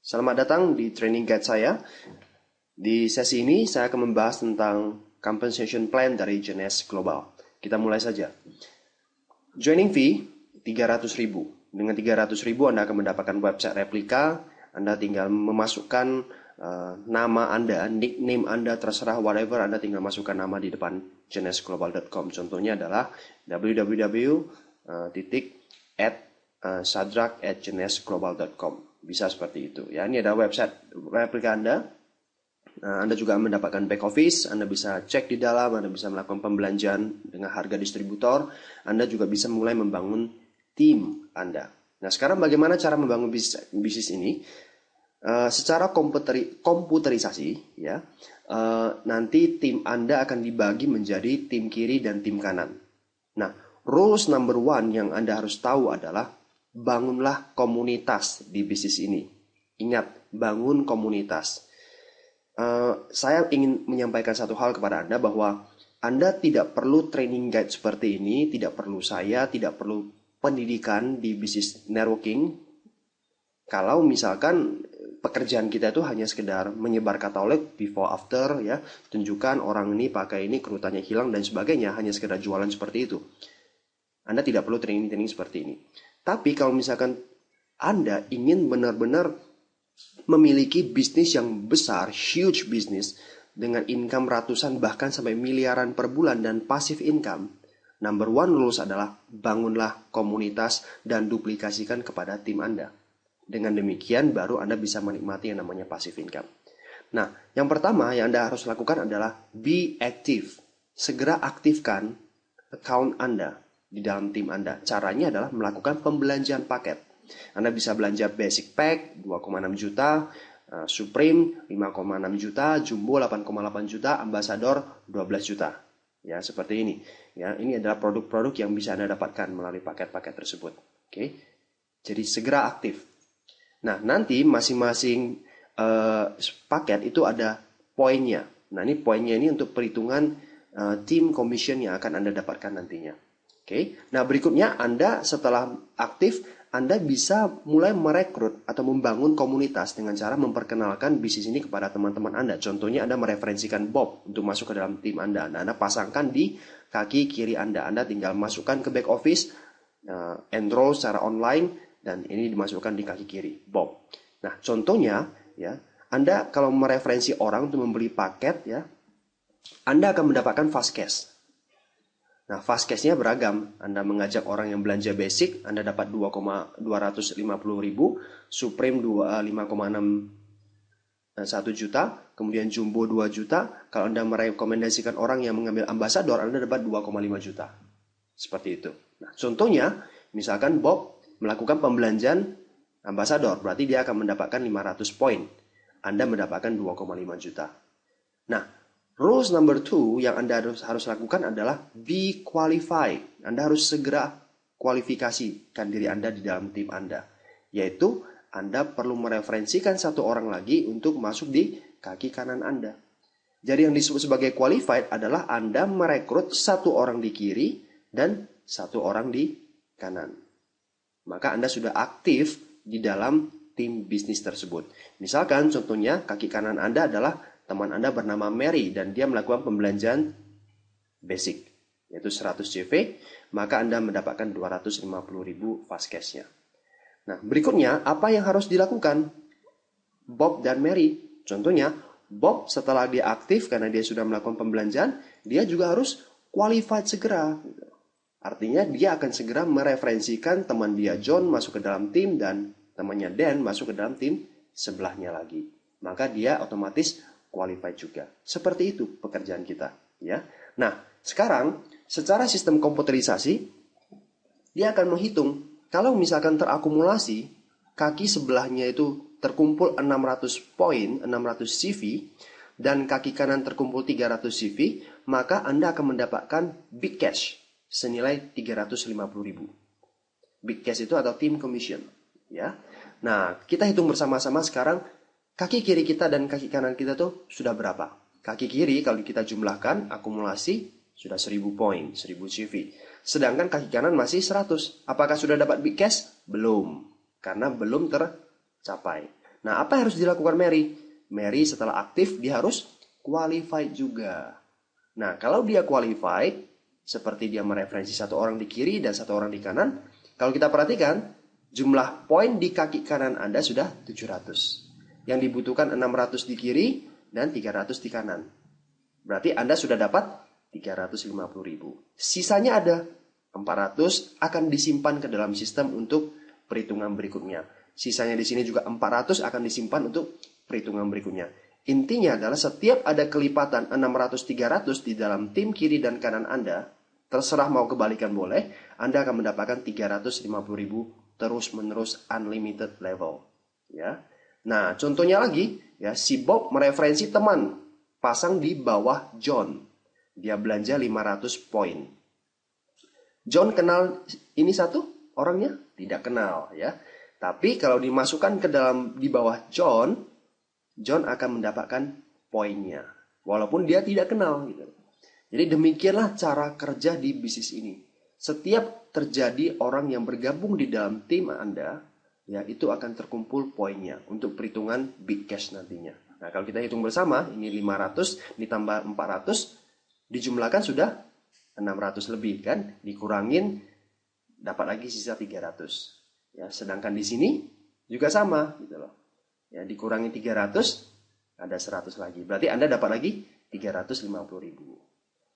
Selamat datang di training guide saya. Di sesi ini saya akan membahas tentang compensation plan dari Genes Global. Kita mulai saja. Joining fee 300.000. Dengan 300.000 Anda akan mendapatkan website replika. Anda tinggal memasukkan nama Anda, nickname Anda, terserah whatever, Anda tinggal masukkan nama di depan genesglobal.com. Contohnya adalah www.sadrak@genesglobal.com. Bisa seperti itu. Ya, ini ada website replika Anda. Anda juga mendapatkan back office. Anda bisa cek di dalam. Anda bisa melakukan pembelanjaan dengan harga distributor. Anda juga bisa mulai membangun tim Anda. Nah, sekarang bagaimana cara membangun bisnis ini? Secara komputerisasi, ya, nanti tim Anda akan dibagi menjadi tim kiri dan tim kanan. Nah, rules number one yang Anda harus tahu adalah bangunlah komunitas di bisnis ini. Ingat, bangun komunitas. Saya ingin menyampaikan satu hal kepada Anda bahwa Anda tidak perlu training guide seperti ini, tidak perlu saya, tidak perlu pendidikan di bisnis networking. Kalau misalkan pekerjaan kita itu hanya sekedar menyebar katalog before after, ya, tunjukkan orang ini pakai ini, kerutannya hilang dan sebagainya, hanya sekedar jualan seperti itu. Anda tidak perlu training seperti ini. Tapi kalau misalkan Anda ingin benar-benar memiliki bisnis yang besar, huge bisnis, dengan income ratusan bahkan sampai miliaran per bulan dan passive income, number one rules adalah bangunlah komunitas dan duplikasikan kepada tim Anda. Dengan demikian baru Anda bisa menikmati yang namanya passive income. Nah, yang pertama yang Anda harus lakukan adalah be active. Segera aktifkan account Anda di dalam tim Anda. Caranya adalah melakukan pembelanjaan paket. Anda bisa belanja basic pack 2,6 juta, Supreme 5,6 juta, Jumbo 8,8 juta, Ambassador 12 juta. Ya, seperti ini. Ya, ini adalah produk-produk yang bisa Anda dapatkan melalui paket-paket tersebut. Oke. Jadi segera aktif. Nah, nanti masing-masing paket itu ada poinnya. Nah, ini poinnya ini untuk perhitungan team commission yang akan Anda dapatkan nantinya. Oke. Nah, berikutnya Anda setelah aktif, Anda bisa mulai merekrut atau membangun komunitas dengan cara memperkenalkan bisnis ini kepada teman-teman Anda. Contohnya Anda mereferensikan Bob untuk masuk ke dalam tim Anda. Nah, Anda pasangkan di kaki kiri Anda. Anda tinggal masukkan ke back office, enroll secara online, dan ini dimasukkan di kaki kiri Bob. Nah, contohnya, ya, Anda kalau mereferensi orang untuk membeli paket, ya, Anda akan mendapatkan fast cash. Nah, fast cash-nya beragam. Anda mengajak orang yang belanja basic, Anda dapat 2,250.000, Supreme 5,61 juta, kemudian Jumbo 2 juta. Kalau Anda merekomendasikan orang yang mengambil Ambassador, Anda dapat 2,5 juta. Seperti itu. Nah, contohnya, misalkan Bob melakukan pembelanjaan Ambassador, berarti dia akan mendapatkan 500 poin. Anda mendapatkan 2,5 juta. Nah, rules number 2 yang Anda harus lakukan adalah be qualified. Anda harus segera kualifikasikan diri Anda di dalam tim Anda. Yaitu Anda perlu mereferensikan satu orang lagi untuk masuk di kaki kanan Anda. Jadi yang disebut sebagai qualified adalah Anda merekrut satu orang di kiri dan satu orang di kanan. Maka Anda sudah aktif di dalam tim bisnis tersebut. Misalkan contohnya kaki kanan Anda adalah teman Anda bernama Mary dan dia melakukan pembelanjaan basic yaitu 100 CV, maka Anda mendapatkan 250.000 fast cash-nya. Nah, berikutnya apa yang harus dilakukan Bob dan Mary? Contohnya Bob setelah dia aktif karena dia sudah melakukan pembelanjaan, dia juga harus qualified segera. Artinya dia akan segera mereferensikan teman dia John masuk ke dalam tim dan temannya Dan masuk ke dalam tim sebelahnya lagi. Maka dia otomatis qualified juga. Seperti itu pekerjaan kita, ya. Nah, sekarang secara sistem komputerisasi dia akan menghitung kalau misalkan terakumulasi kaki sebelahnya itu terkumpul 600 poin, 600 CV dan kaki kanan terkumpul 300 CV, maka Anda akan mendapatkan big cash senilai 350.000. Big cash itu atau team commission, ya. Nah, kita hitung bersama-sama sekarang kaki kiri kita dan kaki kanan kita tuh sudah berapa? Kaki kiri kalau kita jumlahkan akumulasi sudah 1000 poin, 1000 CV. Sedangkan kaki kanan masih 100. Apakah sudah dapat big cash? Belum. Karena belum tercapai. Nah, apa yang harus dilakukan Mary? Mary setelah aktif, dia harus qualified juga. Nah, kalau dia qualified, seperti dia mereferensi satu orang di kiri dan satu orang di kanan, kalau kita perhatikan, jumlah poin di kaki kanan Anda sudah 700. Yang dibutuhkan 600 di kiri dan 300 di kanan. Berarti Anda sudah dapat 350.000. Sisanya ada 400 akan disimpan ke dalam sistem untuk perhitungan berikutnya. Sisanya di sini juga 400 akan disimpan untuk perhitungan berikutnya. Intinya adalah setiap ada kelipatan 600-300 di dalam tim kiri dan kanan Anda, terserah mau kebalikan boleh, Anda akan mendapatkan 350.000 terus-menerus unlimited level. Ya. Nah, contohnya lagi, ya, si Bob mereferensi teman, pasang di bawah John. Dia belanja 500 poin. John kenal ini satu orangnya? Tidak kenal, ya. Tapi kalau dimasukkan ke dalam di bawah John, John akan mendapatkan poinnya. Walaupun dia tidak kenal. Gitu. Jadi demikianlah cara kerja di bisnis ini. Setiap terjadi orang yang bergabung di dalam tim Anda, ya itu akan terkumpul poinnya untuk perhitungan big cash nantinya. Nah kalau kita hitung bersama, ini 500 ditambah 400, dijumlahkan sudah 600 lebih kan. Dikurangin, dapat lagi sisa 300. Ya, sedangkan di sini juga sama gitu loh. Ya, dikurangi 300 ada 100 lagi. Berarti Anda dapat lagi 350.000.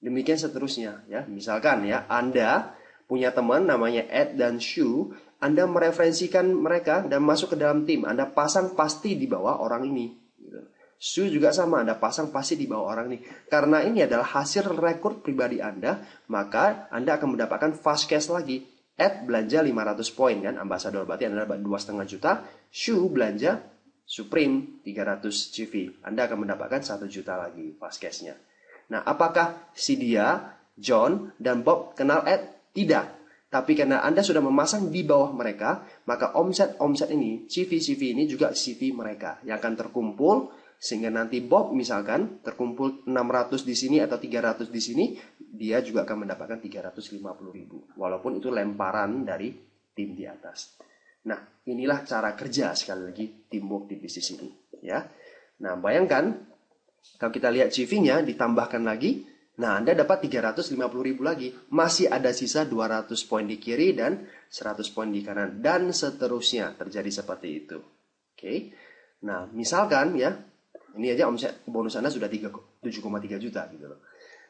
Demikian seterusnya ya. Misalkan ya, Anda punya teman namanya Ed dan Shu, Anda mereferensikan mereka dan masuk ke dalam tim. Anda pasang pasti di bawah orang ini gitu. Shu juga sama, Anda pasang pasti di bawah orang ini. Karena ini adalah hasil rekor pribadi Anda, maka Anda akan mendapatkan fast cash lagi. Ed belanja 500 poin kan, ambasador berarti Anda dapat 2,5 juta. Shu belanja Supreme 300 CV. Anda akan mendapatkan 1 juta lagi fast cash-nya. Nah, apakah si dia, John, dan Bob kenal Ed? Tidak. Tapi karena Anda sudah memasang di bawah mereka, maka omset ini, CV ini juga CV mereka yang akan terkumpul. Sehingga nanti Bob misalkan terkumpul 600 di sini atau 300 di sini, dia juga akan mendapatkan 350.000. Walaupun itu lemparan dari tim di atas. Nah, inilah cara kerja sekali lagi teamwork di bisnis ini. Ya. Nah, bayangkan kalau kita lihat CV-nya ditambahkan lagi, nah Anda dapat 350.000 lagi. Masih ada sisa 200 poin di kiri dan 100 poin di kanan. Dan seterusnya terjadi seperti itu. Oke. Nah, misalkan ya, ini aja omset bonus Anda sudah 7,3 juta gitu loh.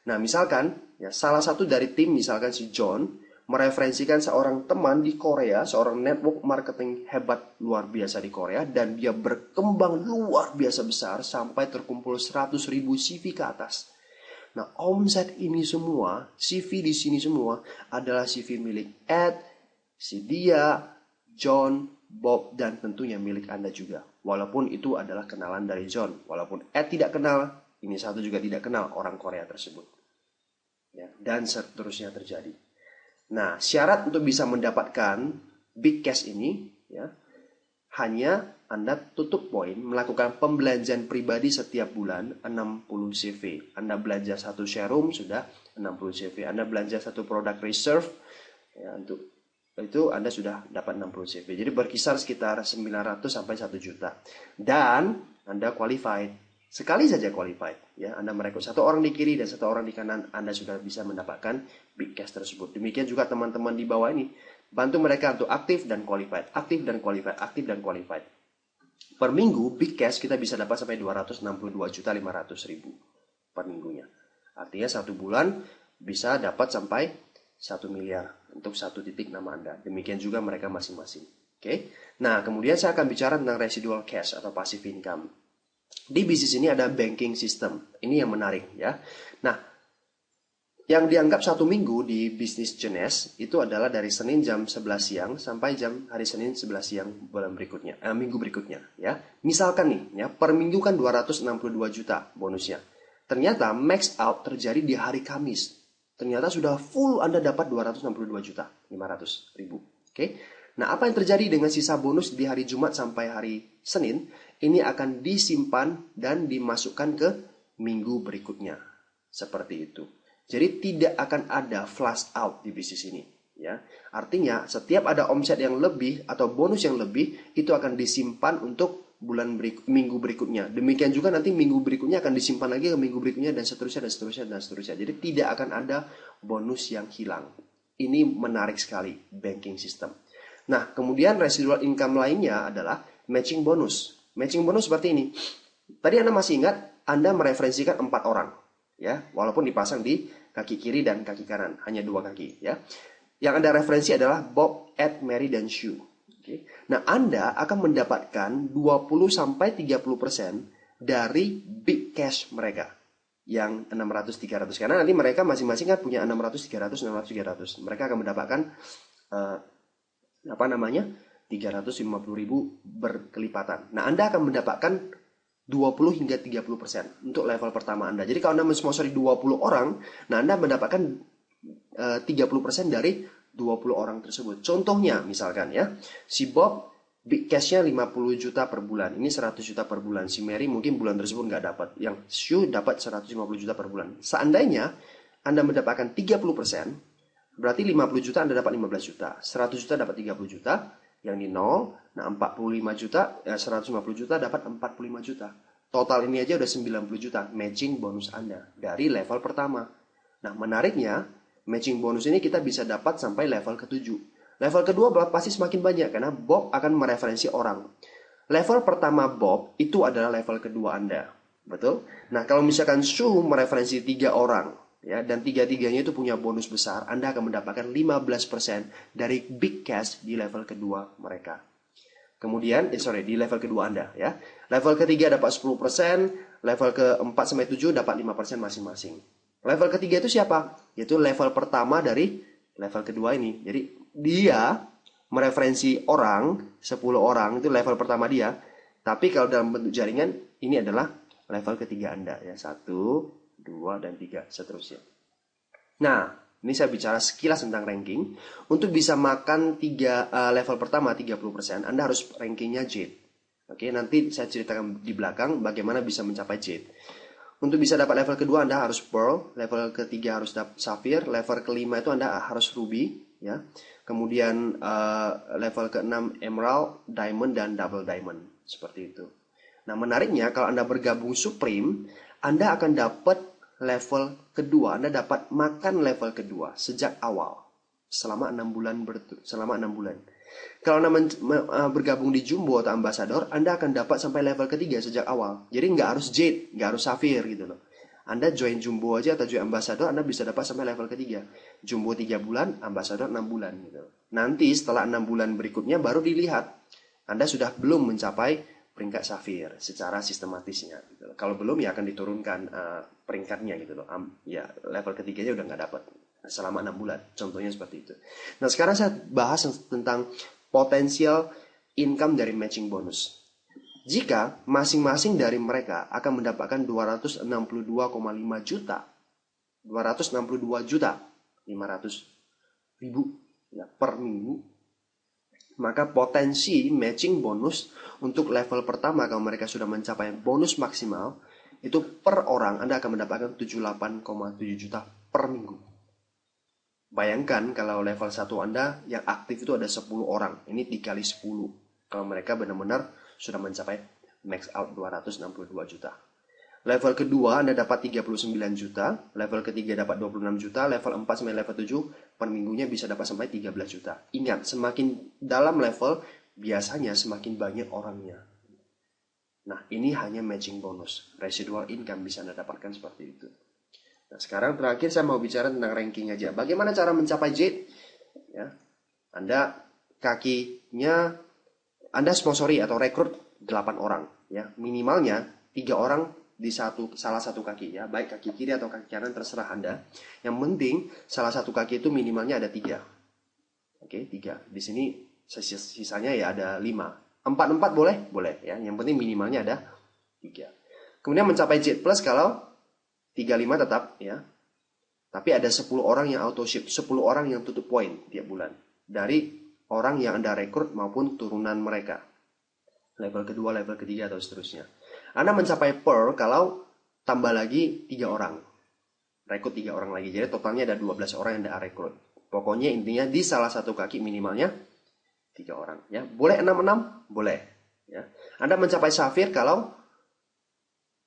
Nah, misalkan ya salah satu dari tim misalkan si John mereferensikan seorang teman di Korea, seorang network marketing hebat luar biasa di Korea dan dia berkembang luar biasa besar sampai terkumpul 100.000 CV ke atas. Nah, omset ini semua, CV di sini semua adalah CV milik Ed, si dia, John, Bob, dan tentunya milik Anda juga. Walaupun itu adalah kenalan dari John. Walaupun Ed tidak kenal, ini satu juga tidak kenal orang Korea tersebut. Ya, dan seterusnya terjadi. Nah, syarat untuk bisa mendapatkan big cash ini, ya, hanya Anda tutup poin, melakukan pembelanjaan pribadi setiap bulan 60 CV. Anda belanja satu showroom sudah 60 CV. Anda belanja satu produk reserve, ya, untuk itu Anda sudah dapat 60 CV. Jadi berkisar sekitar 900 sampai 1 juta. Dan Anda qualified. Sekali saja qualified. Ya, Anda merekrut satu orang di kiri dan satu orang di kanan, Anda sudah bisa mendapatkan big cash tersebut. Demikian juga teman-teman di bawah ini. Bantu mereka untuk aktif dan qualified. Aktif dan qualified. Aktif dan qualified. Per minggu, big cash kita bisa dapat sampai 262.500.000 per minggunya. Artinya satu bulan bisa dapat sampai 1 miliar untuk satu titik nama Anda. Demikian juga mereka masing-masing. Oke. Nah, kemudian saya akan bicara tentang residual cash atau passive income. Di bisnis ini ada banking system. Ini yang menarik ya. Nah, yang dianggap 1 minggu di bisnis Jenes itu adalah dari Senin jam 11 siang sampai hari Senin 11 siang bulan berikutnya, minggu berikutnya ya. Misalkan nih ya, per minggu kan 262 juta bonusnya. Ternyata max out terjadi di hari Kamis. Ternyata sudah full Anda dapat 262.500.000. Oke. Nah, apa yang terjadi dengan sisa bonus di hari Jumat sampai hari Senin? Ini akan disimpan dan dimasukkan ke minggu berikutnya. Seperti itu. Jadi tidak akan ada flash out di bisnis ini. Ya. Artinya setiap ada omset yang lebih atau bonus yang lebih, itu akan disimpan untuk minggu berikutnya. Demikian juga nanti minggu berikutnya akan disimpan lagi ke minggu berikutnya dan seterusnya dan seterusnya dan seterusnya. Jadi tidak akan ada bonus yang hilang. Ini menarik sekali banking system. Nah, kemudian residual income lainnya adalah matching bonus. Matching bonus seperti ini. Tadi Anda masih ingat, Anda mereferensikan 4 orang, ya, walaupun dipasang di kaki kiri dan kaki kanan, hanya 2 kaki, ya. Yang Anda referensi adalah Bob, Ed, Mary, dan Sue. Okay. Nah, Anda akan mendapatkan 20-30% dari big cash mereka yang 600-300. Karena nanti mereka masing-masing kan punya 600-300, 600-300. Mereka akan mendapatkan 350.000 berkelipatan. Nah, Anda akan mendapatkan 20 hingga 30% untuk level pertama Anda. Jadi kalau Anda mensponsori 20 orang, nah Anda mendapatkan 30% dari 20 orang tersebut. Contohnya misalkan ya, si Bob big cash-nya 50 juta per bulan. Ini 100 juta per bulan. Si Mary mungkin bulan tersebut nggak dapat. Yang Sue dapat 150 juta per bulan. Seandainya Anda mendapatkan 30%, berarti 50 juta Anda dapat 15 juta. 100 juta dapat 30 juta. Yang di 0, nah 45 juta, 150 juta dapat 45 juta. Total ini aja udah 90 juta matching bonus Anda dari level pertama. Nah, menariknya, matching bonus ini kita bisa dapat sampai level ke-7. Level kedua pasti semakin banyak karena Bob akan mereferensi orang. Level pertama Bob itu adalah level kedua Anda. Betul? Nah, kalau misalkan Sue mereferensi 3 orang, ya, dan 3-3-nya itu punya bonus besar, Anda akan mendapatkan 15% dari big cash di level kedua mereka. Kemudian, di level kedua Anda, ya. Level ketiga dapat 10%, level ke-4 sampai 7 dapat 5% masing-masing. Level ketiga itu siapa? Yaitu level pertama dari level kedua ini. Jadi, dia mereferensi orang, 10 orang, itu level pertama dia. Tapi kalau dalam bentuk jaringan, ini adalah level ketiga Anda, ya. 1, 2, dan 3, seterusnya. Nah, ini saya bicara sekilas tentang ranking. Untuk bisa makan level pertama 30%, Anda harus rankingnya Jade. Oke, nanti saya ceritakan di belakang bagaimana bisa mencapai Jade. Untuk bisa dapat level kedua Anda harus Pearl, level ketiga harus dapat Sapphire, level kelima itu Anda harus Ruby, ya. Kemudian level ke-6 Emerald, Diamond, dan Double Diamond, seperti itu. Nah, menariknya kalau Anda bergabung Supreme, Anda akan dapat level kedua, Anda dapat makan level kedua sejak awal selama 6 bulan Kalau Anda bergabung di Jumbo atau Ambassador, Anda akan dapat sampai level ketiga sejak awal. Jadi nggak harus Jade, nggak harus Sapphire gitu loh. Anda join Jumbo aja atau join Ambassador, Anda bisa dapat sampai level ketiga. Jumbo 3 bulan, Ambassador 6 bulan gitu. Nanti setelah 6 bulan berikutnya baru dilihat Anda sudah belum mencapai peringkat Sapphire secara sistematisnya gitu. Kalau belum ya akan diturunkan peringkatnya gitu loh. Ya level ketiganya udah nggak dapat selama 6 bulan. Contohnya seperti itu. Nah, sekarang saya bahas tentang potensial income dari matching bonus. Jika masing-masing dari mereka akan mendapatkan 262,5 juta, 262 juta 500 ribu ya, per minggu, maka potensi matching bonus untuk level pertama kalau mereka sudah mencapai bonus maksimal, itu per orang Anda akan mendapatkan 78,7 juta per minggu. Bayangkan kalau level 1 Anda yang aktif itu ada 10 orang. Ini dikali 10. Kalau mereka benar-benar sudah mencapai max out 262 juta. Level kedua Anda dapat 39 juta. Level ketiga dapat 26 juta. Level 4 sampai level 7 per minggunya bisa dapat sampai 13 juta. Ingat, semakin dalam level biasanya semakin banyak orangnya. Nah, ini hanya matching bonus. Residual income bisa Anda dapatkan seperti itu. Nah, sekarang terakhir saya mau bicara tentang ranking aja. Bagaimana cara mencapai Jade? Ya, Anda sponsori atau rekrut 8 orang. Ya, minimalnya 3 orang di salah satu kaki. Ya, baik kaki kiri atau kaki kanan terserah Anda. Yang penting salah satu kaki itu minimalnya ada 3. Oke, 3. Di sini sisanya ya ada 5. 4 boleh? Boleh. Ya, yang penting minimalnya ada 3. Kemudian mencapai Jade Plus kalau 35 tetap ya. Tapi ada 10 orang yang auto ship, 10 orang yang tutup poin tiap bulan dari orang yang Anda rekrut maupun turunan mereka. Level kedua, level ketiga atau seterusnya. Anda mencapai Pearl kalau tambah lagi 3 orang. Rekrut 3 orang lagi. Jadi totalnya ada 12 orang yang Anda rekrut. Pokoknya intinya di salah satu kaki minimalnya 3 orang ya. Boleh 6-6? Boleh ya. Anda mencapai safir kalau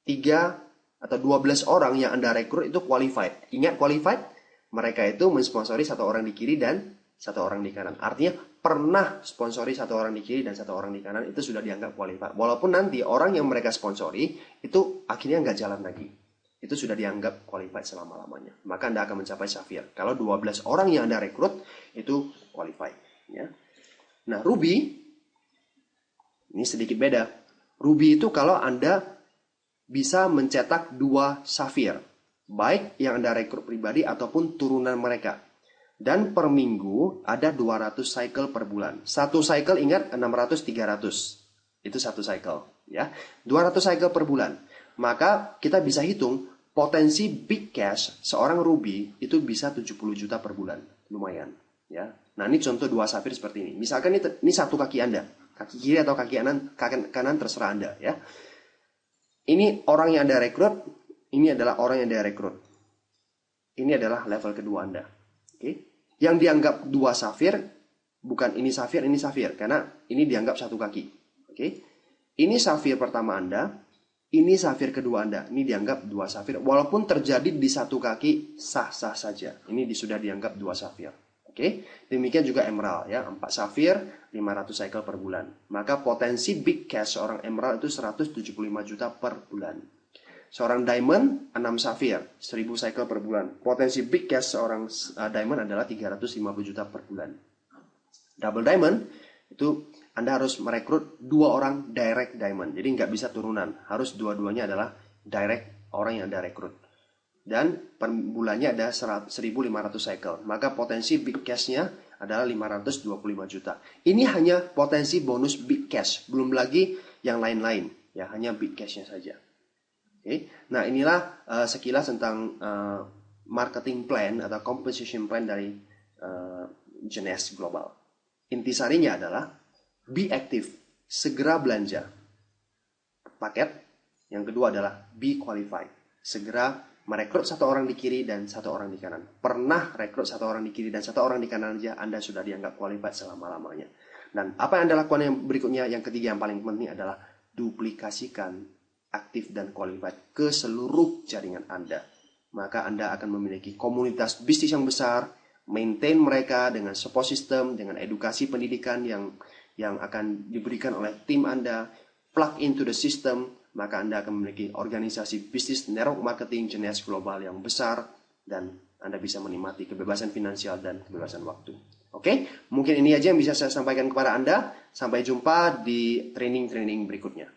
3 atau 12 orang yang Anda rekrut itu qualified. Ingat qualified? Mereka itu mensponsori 1 orang di kiri dan 1 orang di kanan. Artinya pernah sponsori 1 orang di kiri dan 1 orang di kanan, itu sudah dianggap qualified. Walaupun nanti orang yang mereka sponsori itu akhirnya nggak jalan lagi. Itu sudah dianggap qualified selama-lamanya. Maka Anda akan mencapai safir. Kalau 12 orang yang Anda rekrut itu qualified. Ya. Nah, ruby ini sedikit beda. Ruby itu kalau Anda bisa mencetak 2 safir, baik yang Anda rekrut pribadi ataupun turunan mereka. Dan per minggu ada 200 cycle per bulan. 1 cycle ingat 600-300. Itu 1 cycle. Ya. 200 cycle per bulan. Maka kita bisa hitung potensi big cash seorang ruby itu bisa 70 juta per bulan. Lumayan. Ya. Nah ini contoh 2 safir seperti ini. Misalkan ini 1 kaki Anda. Kaki kiri atau kaki kanan terserah Anda. Ya. Ini orang yang Anda rekrut. Ini adalah orang yang Anda rekrut. Ini adalah level kedua Anda. Oke. Yang dianggap 2 safir, bukan ini safir, karena ini dianggap 1 kaki. Oke. Ini safir pertama Anda, ini safir kedua Anda. Ini dianggap 2 safir, walaupun terjadi di 1 kaki sah-sah saja. Ini sudah dianggap 2 safir. Oke. Demikian juga emerald ya, 4 safir, 500 cycle per bulan. Maka potensi big cash seorang emerald itu 175 juta per bulan. Seorang diamond 6 safir, 1000 cycle per bulan. Potensi big cash seorang diamond adalah 350 juta per bulan. Double diamond itu Anda harus merekrut 2 orang direct diamond. Jadi nggak bisa turunan. Harus dua-duanya adalah direct orang yang Anda rekrut. Dan per bulannya ada 1.500 cycle. Maka potensi big cash-nya adalah 525 juta. Ini hanya potensi bonus big cash. Belum lagi yang lain-lain. Ya, hanya big cash-nya saja. Oke. Nah inilah sekilas tentang marketing plan atau compensation plan dari Genes Global. Intisarinya adalah be active, segera belanja paket. Yang kedua adalah be qualified, segera merekrut 1 orang di kiri dan 1 orang di kanan. Pernah rekrut 1 orang di kiri dan 1 orang di kanan aja, Anda sudah dianggap qualified selama-lamanya. Dan apa yang Anda lakukan yang berikutnya, yang ketiga yang paling penting adalah duplikasikan aktif dan qualified ke seluruh jaringan Anda. Maka Anda akan memiliki komunitas bisnis yang besar, maintain mereka dengan support system, dengan edukasi pendidikan yang akan diberikan oleh tim Anda, plug into the system, maka Anda akan memiliki organisasi bisnis network marketing Genes Global yang besar, dan Anda bisa menikmati kebebasan finansial dan kebebasan waktu. Oke, mungkin ini aja yang bisa saya sampaikan kepada Anda. Sampai jumpa di training-training berikutnya.